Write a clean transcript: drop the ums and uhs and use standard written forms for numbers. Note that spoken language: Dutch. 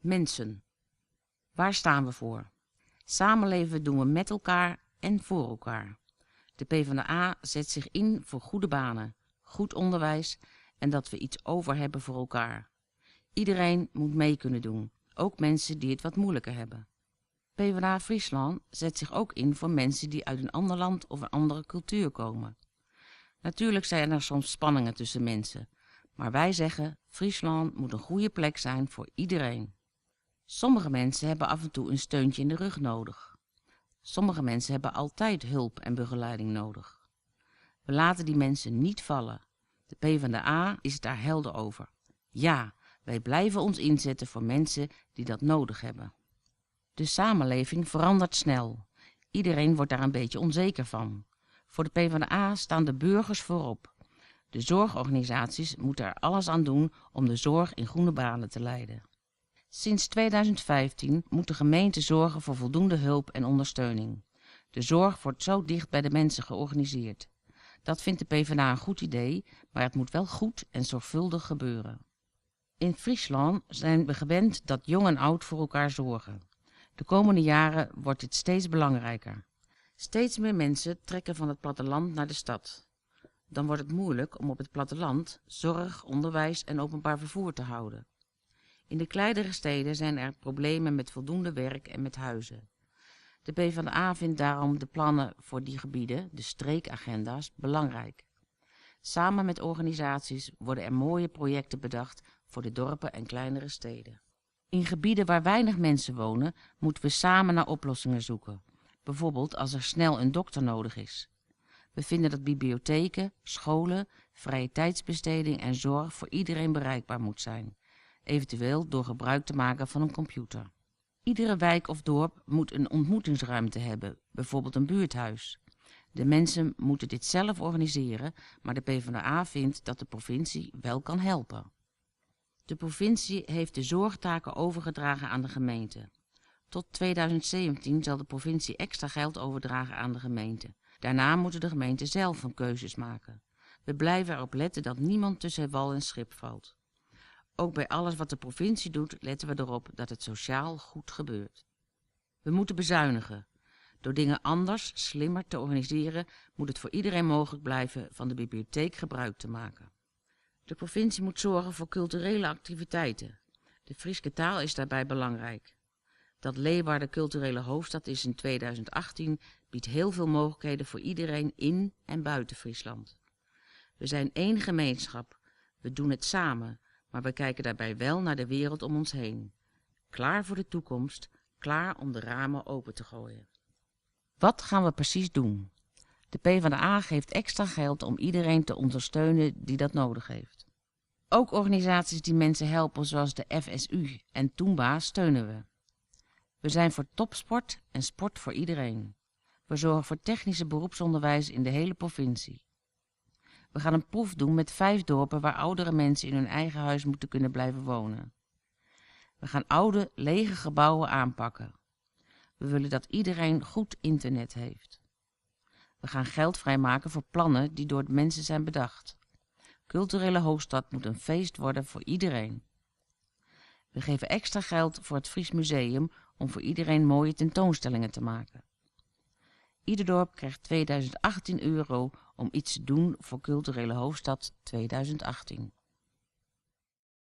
Mensen. Waar staan we voor? Samenleven doen we met elkaar en voor elkaar. De PvdA zet zich in voor goede banen, goed onderwijs en dat we iets over hebben voor elkaar. Iedereen moet mee kunnen doen, ook mensen die het wat moeilijker hebben. PvdA Friesland zet zich ook in voor mensen die uit een ander land of een andere cultuur komen. Natuurlijk zijn er soms spanningen tussen mensen, maar wij zeggen Friesland moet een goede plek zijn voor iedereen. Sommige mensen hebben af en toe een steuntje in de rug nodig. Sommige mensen hebben altijd hulp en begeleiding nodig. We laten die mensen niet vallen. De PvdA is daar helder over. Ja, wij blijven ons inzetten voor mensen die dat nodig hebben. De samenleving verandert snel. Iedereen wordt daar een beetje onzeker van. Voor de PvdA staan de burgers voorop. De zorgorganisaties moeten er alles aan doen om de zorg in groene banen te leiden. Sinds 2015 moet de gemeente zorgen voor voldoende hulp en ondersteuning. De zorg wordt zo dicht bij de mensen georganiseerd. Dat vindt de PvdA een goed idee, maar het moet wel goed en zorgvuldig gebeuren. In Friesland zijn we gewend dat jong en oud voor elkaar zorgen. De komende jaren wordt dit steeds belangrijker. Steeds meer mensen trekken van het platteland naar de stad. Dan wordt het moeilijk om op het platteland zorg, onderwijs en openbaar vervoer te houden. In de kleinere steden zijn er problemen met voldoende werk en met huizen. De PvdA vindt daarom de plannen voor die gebieden, de streekagenda's, belangrijk. Samen met organisaties worden er mooie projecten bedacht voor de dorpen en kleinere steden. In gebieden waar weinig mensen wonen, moeten we samen naar oplossingen zoeken. Bijvoorbeeld als er snel een dokter nodig is. We vinden dat bibliotheken, scholen, vrije tijdsbesteding en zorg voor iedereen bereikbaar moet zijn. Eventueel door gebruik te maken van een computer. Iedere wijk of dorp moet een ontmoetingsruimte hebben, bijvoorbeeld een buurthuis. De mensen moeten dit zelf organiseren, maar de PvdA vindt dat de provincie wel kan helpen. De provincie heeft de zorgtaken overgedragen aan de gemeente. Tot 2017 zal de provincie extra geld overdragen aan de gemeente. Daarna moeten de gemeenten zelf van keuzes maken. We blijven erop letten dat niemand tussen wal en schip valt. Ook bij alles wat de provincie doet, letten we erop dat het sociaal goed gebeurt. We moeten bezuinigen. Door dingen anders, slimmer te organiseren, moet het voor iedereen mogelijk blijven van de bibliotheek gebruik te maken. De provincie moet zorgen voor culturele activiteiten. De Frieske taal is daarbij belangrijk. Dat Leeuwarden culturele hoofdstad is in 2018 biedt heel veel mogelijkheden voor iedereen in en buiten Friesland. We zijn één gemeenschap. We doen het samen, maar we kijken daarbij wel naar de wereld om ons heen. Klaar voor de toekomst, klaar om de ramen open te gooien. Wat gaan we precies doen? De PvdA geeft extra geld om iedereen te ondersteunen die dat nodig heeft. Ook organisaties die mensen helpen zoals de FSU en Toomba steunen we. We zijn voor topsport en sport voor iedereen. We zorgen voor technische beroepsonderwijs in de hele provincie. We gaan een proef doen met 5 dorpen waar oudere mensen in hun eigen huis moeten kunnen blijven wonen. We gaan oude, lege gebouwen aanpakken. We willen dat iedereen goed internet heeft. We gaan geld vrijmaken voor plannen die door de mensen zijn bedacht. Culturele hoofdstad moet een feest worden voor iedereen. We geven extra geld voor het Fries Museum om voor iedereen mooie tentoonstellingen te maken. Ieder dorp krijgt 2018 € om iets te doen voor Culturele Hoofdstad 2018.